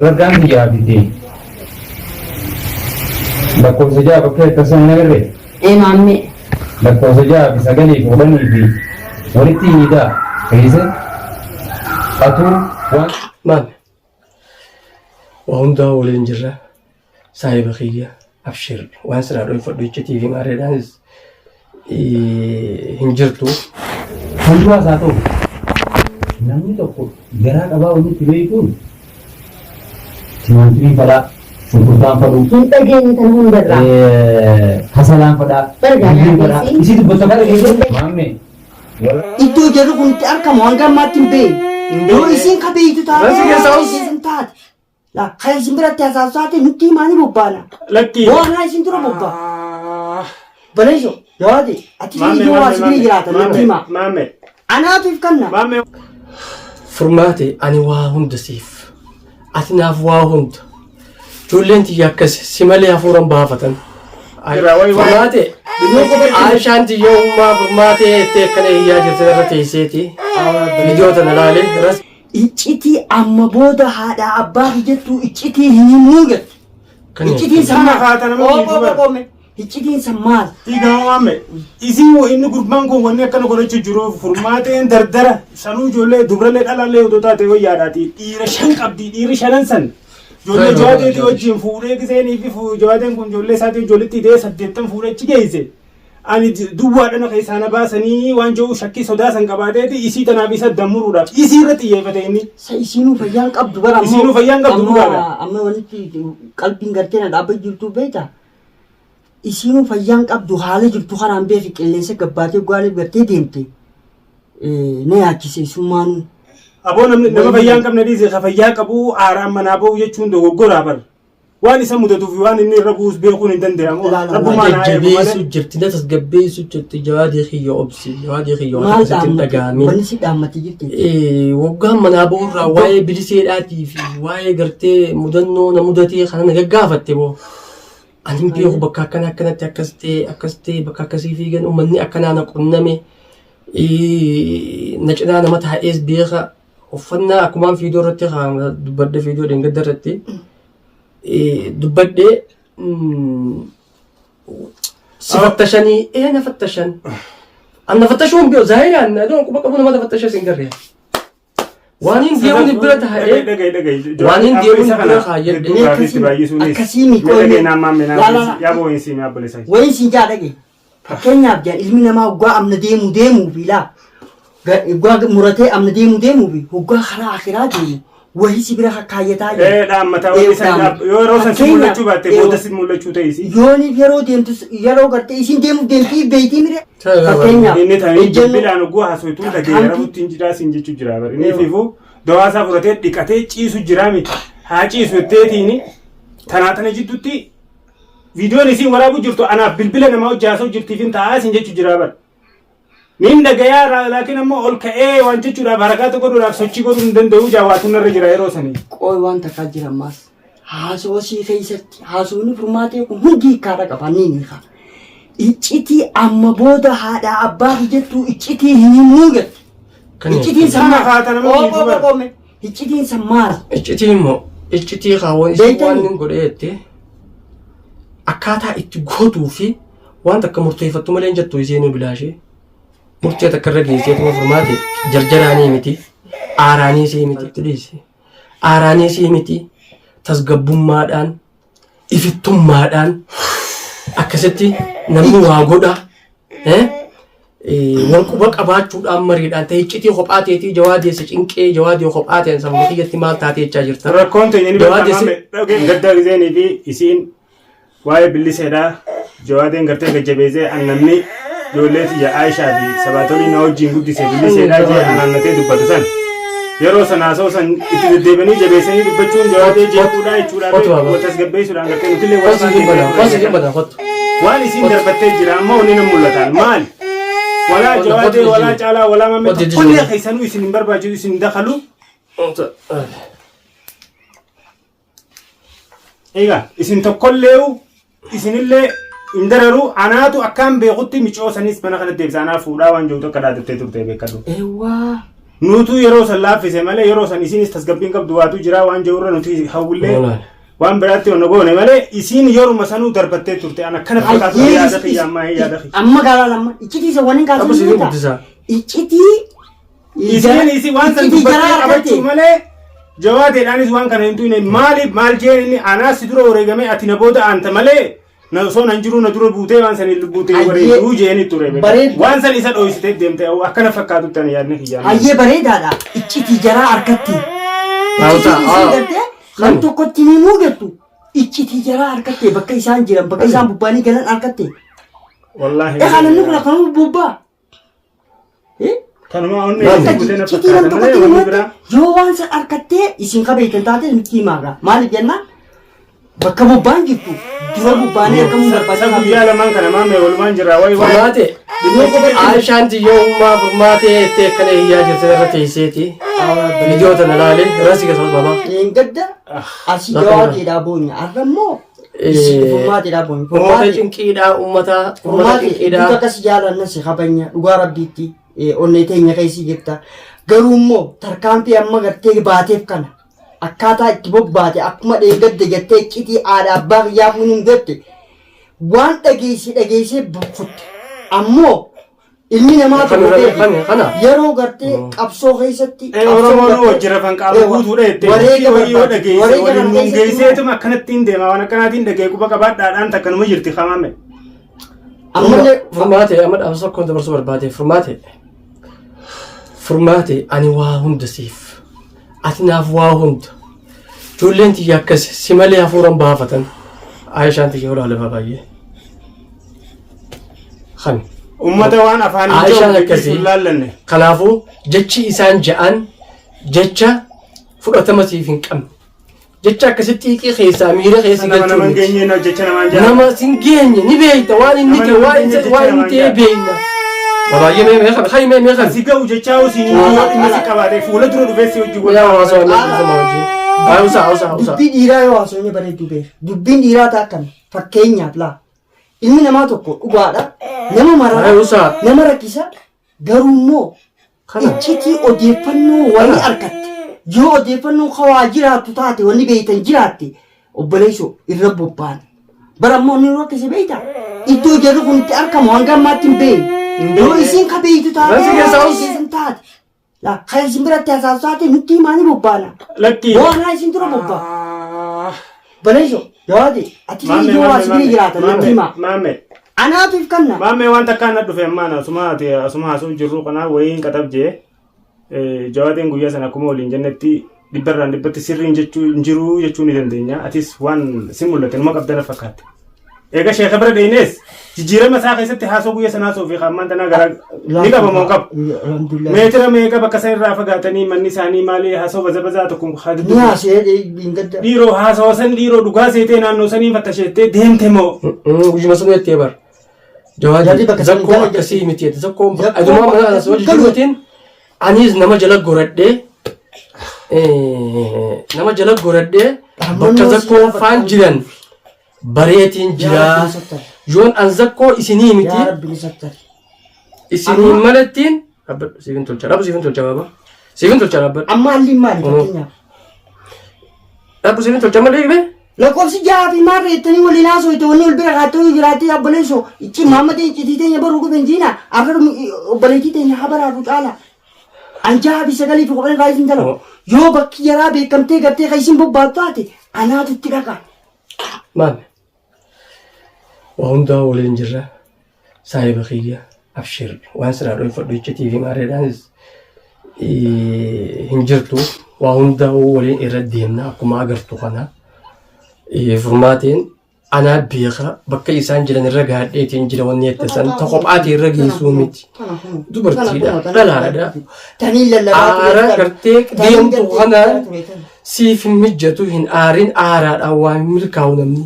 Ragam dia biti. Bakko saja bakka tasan nagarre. Mammi. Bakko saja bisa gali fudhanii fi walitti hidhaa keessa atu waan maal waa hundaa waliin jirra saahiba kiyya abshir waan siraa dhuunfadhu jecha tiiviin aareedhaanis hin jirtu hundumaa isaa ta'u namni tokko garaa qabaa walitti beekuun timaantimii fadhaa shunkurtaan fadhu Hin dhageenye kan hundarraa. hasalaan fadhaa Bargaadhaan fadhaa keessi. isi dubbata fadha keessatti maamme Iddoo jarri kun itti argamu hanga ammaatti hin beeku. Yoo isiin ka beektu taate Rasi keessa yoo os. isiin taate. La kan isin biratti haasa'u taate nutti himaanii bobbaana. lakkii Waan isin dura bobbaa. Baleesho yaade ati iyyuu waa sibirii jiraata nutti himaa. maame Anaatiif kanna. maame furmaate ani waa hunda siif ati naaf waa hunda ijoolleen tiyya akkas si malee hafuuran baafatan furmaate Aishaan tiyyoomaa furmaatee itti akkana hiyyaa jirti irra teesseeti viidiyoo tana ilaale ras Iccitii amma booda haadha abbaa jettu iccitii hin muugat. Iccitiin sammaa. Qoome. Iccitiin sammaa. Dhiigaa waame isin inni gurbaan kun wanni akkana godhachuu jiru furmaateen dardara sanuu ijoollee dubrallee dhalallee otoo taate wayyaadhaati dhiira shan qabdi dhiirri shanan san ijoollee jawaateetii wajjin fuudhee giseenii fi jawaateen kun ijoollee isaatii ijoolletti hidhee 8 fuudhachi geesse ani duwwaadhana keessaana baasanii waan jiru shakkii sodaa san qabaateeti isii tanaaf isa dammuruudhaaf isii irra xiyyeeffate inni Isinuu fayyaan qabdu bara ammoo. Isinuu fayyaan qabdu dhugaadha. Amma walitti qalbiin gartee na dhaabba jirtu beekta. Isinuu fayyaan qabdu haala jirtu karaan beefi qilleensa gabbaatee gaarii gartee deemte. Na yaachise summaanuu. aboo nama fayyaa hin qabne dhiise ka fayyaa qabu aaraan manaa ba'u jechuun dogoggoraa bar waan isa mudatuuf waan inni irra bu'us beekuun hin danda'amu rabbumaan haa eegu jajjabeessu malee jirti na tasgabbeessu jirti jawaadii kiyya obsi jawaadii kiyya waan Maal akkasitti hin dhaammate? dhagahamin Wanni si dhaammate jirti. waggaan manaa ba'urraa waa'ee biliseedhaatii fi waa'ee gartee mudannoo na mudatee kana na gaggaafatte boo ani hin beeku bakka akkana akkanatti akkas ta'e bakka akkasii fiigan uummanni akkanaa na qunname na cinaa nama taa'ees beeka uffannaa akkumaan fiidoo irratti dubbadde fiidoo deengadda irratti dubbadde si fattashanii na fattashan an na fattashuun biyo zaahiraan na doon quba qabu nama na fattasha sin garree waan hin deemuun bira taa'ee waan hin deemuun bira kaayyadde Akkasii mi qoonni. yaaboo hin siimee abbalisa Wayin siin jaa dhage. Fakkeenyaaf jaa ilmi namaa hoggaa amna deemuu fi laa. Hoggaa muratee amna deemuu fi hoggaa karaa akiraa deemu. Wayii si bira kaayyataa jiru. dhaammataa waan isa yoo yeroo san si mul'achuu baatte booda si mul'achuu ta'isi Yooniif yeroo deemtu yeroo gartee isin deemuuf deemtii beeytii mire. Fakkeenyaaf inni ta'anii ejjennoo jibbiidhaan oguu haasootuu dhageera rabutti hin jiraa siin jechuu jira bari inni fiifuu dawaasaa fudhatee dhiqatee ciisu jira miti haa ciisu jetteetiin tanaa tana jidduutti viidiyoon isiin waraabuu jirtu anaaf bilbila namaa hojii haasa'u jirtiif hin taa'aa siin jechuu jira bari nin dhagayaa laakiin ammoo ol ka'ee waan jechuudhaaf harakaata godhuudhaaf sochii godhuu hin danda'u jawaatuun irra jira yeroo sanii qooyi waan takkaa jira ammaas. Haasoo sii keessatti haasofni furmaatee kun hundi hiikkaadha qaba ni hiika. Iccitii amma booda haadha abbaa jettu iccitii hin muugat. Iccitiin Sama haata nama hiiku bara. sammaa. Iccitiin sammaara. iccitii immoo iccitii kaawwan isii waan hin godhee jettee akkaataa itti gootuu fi waan takka murteeffattu malee hin jettu isheen bilaashee murtee takka irra geessee tuma furmaate jarjaraanii miti aaraanii sii miti dhiise aaraanii sii miti tasgabbummaadhaan ifittummaadhaan akkasitti namni waa godha wal quba qabaachuudhaan mariidhaan ta'e iccitii kophaa teetii jawaadeessa cinqee jawaadee kophaa ta'een sababa kiyyatti maal taatee jechaa jirta. Rakkoon ta'e inni Jawaadessi- beekamaa gaddaa giseenii fi isiin waa'ee billiseedhaa jawaadeen gartee gajjabeessee annamni ijoollee tiyya Aishaa fi sabaatolii na wajjin guddise billiseedhaa jee anaannatee dubbatu san yeroo sanaasoo san itti deddeebianii jabeessanii dubbachuun jawaadee jeequudhaa jechuudhaan tasgabbeessuudhaan gartee nutillee Waasi badaa kottu. waan isiin darbattee jira amma wanni nan mul'ataan maali? Walaa jawaadee walaa caalaa walaa mammee tokkollee keessanuu isin hin barbaachisu isin hin dakalu. Egaa isin tokkollee isinillee hin dararu anaatu akkaan beekutti micoo sanis mana kana deebisa anaa fuudhaa waan jiru tokko dhaadattee turte beekadhu. Eewwaa nutu yeroo san laaffise malee yeroo san isinis tasgabbiin qabdu waatu jira waan jawurra nuti hawwillee waan biraatti onna goone malee isiin yeruma sanuu darbattee turte ana kana fakkaatu yaada xiyyaammaa yaada xiyyaammaa amma garaa lama iccitii isa waniin Abu kaasuu Sifin ni guddisa. iccitii isiin waan san dubbattee qabachuu malee jawaateedhaanis waan kana hin tuyne maal jeen inni anaas dura wareegame ati na booda aanta malee na osoo nan jiru na dura buutee waan san buutee wareeguu jeeni ture waan san isa dhoysitee deemte akkana fakkaatu tan yaadne xiyyaammaa hayyee bareedaadha iccitii jaraa harkatti kan tokkotti ni muudattu iccitii jaraa harkatte bakka isaan jiran bakka isaan bubbaanii galan harkatte wallahi namni kun akkana bubbaa kanuma onnee buutee na fakkaata malee wanni biraa yoo waan san harkattee isin qabeeytan taate nutti himaaga maaliif jennaan bakka bubbaan jirtu dura bubbaanii argamuu Sa guyyaa lamaan kana maamee walumaan jira wayi wayi Furmaate. Aishaan xiyyoommaa furmaatee itti akkana hiyyaa jirti irra teesseeti. Viidiyoo tana laale rasi keessatti baba. gadda asii jawaateedhaa boonya arrammoo furmaateedhaa boonya Uummata cinqiidhaa uummata cinqiidhaa. akkas jaalanna si kabanya dhugaa rabbiitti onnee teenya keessi jirta garuu immoo tarkaanfii amma gartee baateef kana akkaataa itti bobbaate akkuma dheegadde jettee iccitii aadaa abbaa biyyaa kun hin gatte waan dhageessee bukkutte ammoo ilmi namaa tokko yeroo gartee qabsoo keessatti Oromoon wajjin rafan qaama guutuudha jettee yoo dhageesse waliin nuun geesseetuma akkanattiin deema waan akkanaatiin dhagee quba qabaadhaadhaan takkanuma jirti hamame. ammallee Furmaate amma dhaabsa akkuma dabarsuu barbaade furmaate ani waa hunda siif ati naaf waa hunda ijoolleen tiyya akkas si malee hafuuran baafatan Aishaan tiyya olaala baay'ee. Kan Uummata waan afaan Aishaan akkasii laallanne. kanaafuu jechi isaan ja'an jecha fudhatama siif hin qabne jecha akkasitti xiiqii keessaa miira keessi Nama galchuu hin miti. geenye jecha namaan jala. Nama sin geenye ni beekta waan inni ta'e waan inni ta'e beekna. Baay'ee mee kan hay mee kan Si ga'u jechaa usii inni si qabaate fuula dura dhufee si hojii goyaa hawaasa waan nama wajjin. Hausa. dubbii dhiiraa yoo haasofne bareedduu beeku dubbiin dhiiraa ta'a akkami fakkeenyaaf laa ilmi namaa tokko dhugaadha nama maraa Hausa. nama rakkisa garuu immoo iccitii odeeffannoo wani argatte yoo odeeffannoo kawaa jiraattu taate wanni beeytan jiraatte obboleessoo irra bobbaan bara immoo inni rakkise beeyta iddoo jarri kun itti argamu hanga ammaatti hin beeyi yoo isin ka beeytu taate la kaya isin biratti haasaasaate nutti himaanii bobbaana Lakkii. waan isin dura bobbaa baleesho yaade ati yoo as bira jiraatan nutti himaa Maame. anaatiif kanna Maame waan takkaan na dhufe ammaan asuma haasuu jirru kanaa wayiin qaxabjee jawaatiin guyyaa sana akkuma waliin jennetti dhibbarraan dhibbatti sirriin jechuu jiru jechuu ni dandeenya. Atis waan si mul'ate numa qabdana fakkaate. Eega sheeka bira dheenees jijjiirama isaa keessatti haasoo guyyaa sanaa soofii hammaan tanaa gara ni qabamoo qabu. Meetira meeqa bakka san irraa fagaatanii manni isaanii maali haasoo bazabazaa tokko haaduu. ni haasee gadda Dhiiroo haasawaa san dhiiroo dhugaa seetee naannoo sanii fattasheettee deemte moo. Gujuma sun jettee bar. Jawaadi zakkoo akkasii miti jette zakkoo adumaa mana as wajji jiruutiin anis nama jala goradhee bakka zakkoo faan jiran bareetiin jira yoon an zakkoo isinii miti yaa rabbi ni sattari isinii malattiin siifin tolcha baaba siifin tolcha rabba amma halliin maali fakkeenyaaf rabbu siifin tolcha malee hime lakkoofsi jaha fi maarra jettanii waliin haasofte wanni ol bira kaattoo jiraattee obboleessoo ichi maamma iccitii teenya baruu guben jiina akka obboleettii teenya haa baraatu caala an jaha fi sagalii fi kudhan irraa isin dalagu yoo bakki jaraa beekamtee gartee kan isin bobbaatu taate anaatutti dhaqa maame waa hundaa waliin jirra saahiba kiyya abshir waan siraa dhoofadhu iccitii fi maareedhaanis hin jirtu waa hundaa waliin irra deemna akkuma agartu kana furmaatiin anaa beeka bakka isaan jiran irra gaadheetiin jira wanni eegtasan ta kophaati irra geessuu miti dubartiidha dhalaadha aara gartee deemtu kanaan siif hin mijjatu hin aarin aaraadhaan waa milkaa'u namni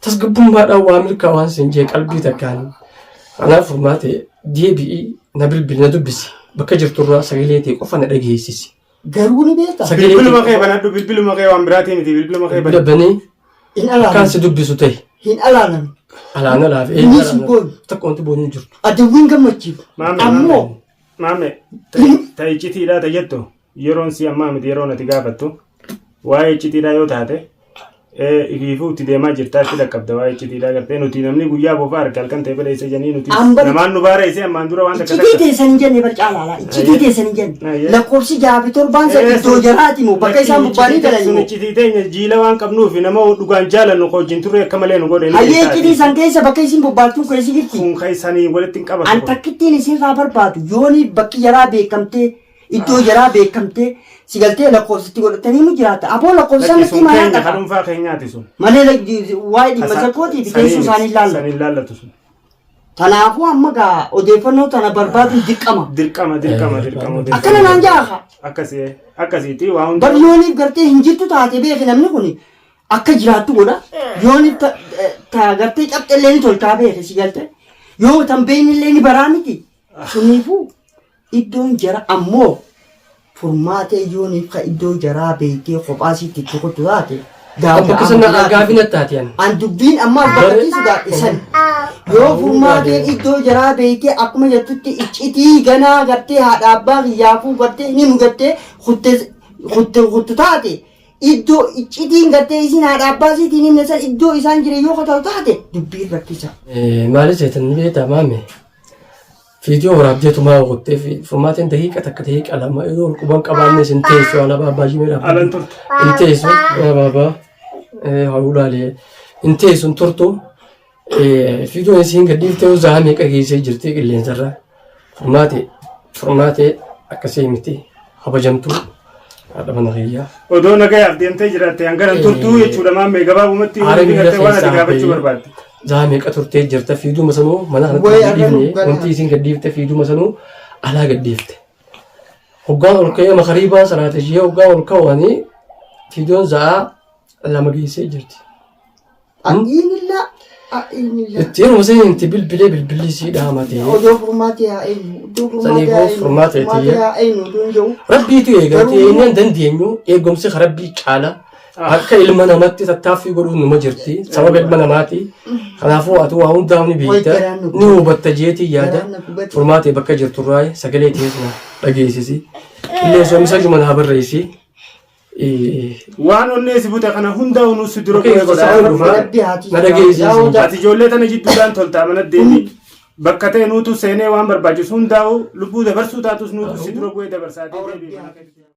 tasgabbummaadhaan waa milkaa'u waan sin jee qalbii takkaan kanaaf furmaate deebi'ii na bilbili na dubbisi bakka jirturraa sagalee ta'e qofa na dhageessisi. garuu ni beekta Bilbiluma kee banadhu bilbiluma kee waan biraatii miti bilbiluma kee banadhu. Dabbanii hin akkaan alaanan si dubbisu ta'e hin alaanan alaana laaf Innis hin boonu. takka wanti boonu hin jirtu. adawwiin gammachiifu Maame, ammoo Maame ta'e iccitiidhaa ta'e jettu yeroon si ammaa miti yeroon ati gaafattu waa'ee iccitiidhaa yoo taate ifiifuu itti deemaa jirtaatti dhaqqabda waa'ee iccitiidhaa gartee nuti namni guyyaa bofaa arga halkan ta'e badheessa jennii nuti namaan nu baara isee ammaan dura waan takka iccitii teessan hin jenne barcaalaala iccitii teessan hin jenne lakkoofsi jaafi torbaan sa iddoo jaraati moo bakka isaan bubbaanii galanii sun iccitii teenya jiila waan qabnuuf nama dhugaan jaalannu hojiin turre akka malee nu godhe hayyee iccitii san keessa bakka isin bubbaattuun keessi jirti kun keessanii walitti hin qabatu an takkittiin isinirraa barbaadu yooni bakki jaraa beekamtee iddoo jaraa beekamtee sigaltee lakkoofsitti godhatanii mu jiraata aboo lakkoofsaan itti maayaan qaba kadhunfaa keenyaati sun malee waa'ee dhimma sakkootii fi teessoo isaanii ilaallatu sun kanaafuu amma gaa odeeffannoo tana barbaadu dirqama akkana naan jaaha akkasiiti waa hunda bar yooniif gartee hin jirtu taate beeke namni kun akka jiraattu godha yooniif ta gartee cabxellee ni toltaa beeke sigalte yoo tambeen illee ni baraa miti suniifuu iddoon jara ammoo furmaatee yooniif ka iddoo jaraa beekee kophaasitti itti kutu taate gaafina taatiyan an dubbiin amma bakkatiisu gaadhisan yoo furmaateen iddoo jaraa beekee akkuma jettutti iccitii ganaa gartee haadha abbaa kiyyaafuu gartee ni mugattee kuttu taate iddoo iccitiin gartee isin haadha abbaa siitiin himne san iddoo isaan jire yoo kataatu taate dubbiin rakkisa. Maalis jeetan beektaa maame fiidiyoo waraabdeetumaa qottee fi furmaateen daqiiqa takka daqiiqa lama yoo quban qabaanne sin teessoo ana baabaa jimeedha. Alan turte. In teessoo baabaa hawulaalee in teessuun turtu fiidiyoon isiin gadhiiftee uzaa meeqa geessee jirti qilleensarra furmaatee akkasii miti habajamtuu haadha mana kiyyaa. Odoo nagayaaf deemtee jiraatte hangaran turtuu jechuudha maamee gabaabumatti waan ati gaafachuu barbaadde. Zaame qaturtee jirta fiiduma sanuu mana kanatti gadhiifne wanti isin gadhiifte fiiduma sanuu alaa gadhiifte. Hoggaan ol ka'ee makariibaa salaate ishee hoggaan ol ka'anii fiidiyoon za'aa lama geessee jirti. Ittiin uumsee inti bilbilli sii dhaamatee. Odoo furmaatee haa eenyu. Saniifuu furmaatee rabbiitu eegatee inni dandeenyu eegumsi rabbii caala. Akka ilma namatti tattaaffii godhuun numa jirti sababa ilma namaati kanaafuu ati waa hundaaf ni beekta ni hubatta jeetii yaada furmaatee bakka jirturraa sagalee teessuma dhageessisi qilleensoo misa juma naa barreessi waan onneesi buta kana hundaa nuus dura na dhageessisi ati ijoollee tana jidduudhaan toltaa mana deemi bakka ta'e nuutu seenee waan barbaachisu hundaa'u lubbuu dabarsuu taatus nuutu si dura bu'ee dabarsaatee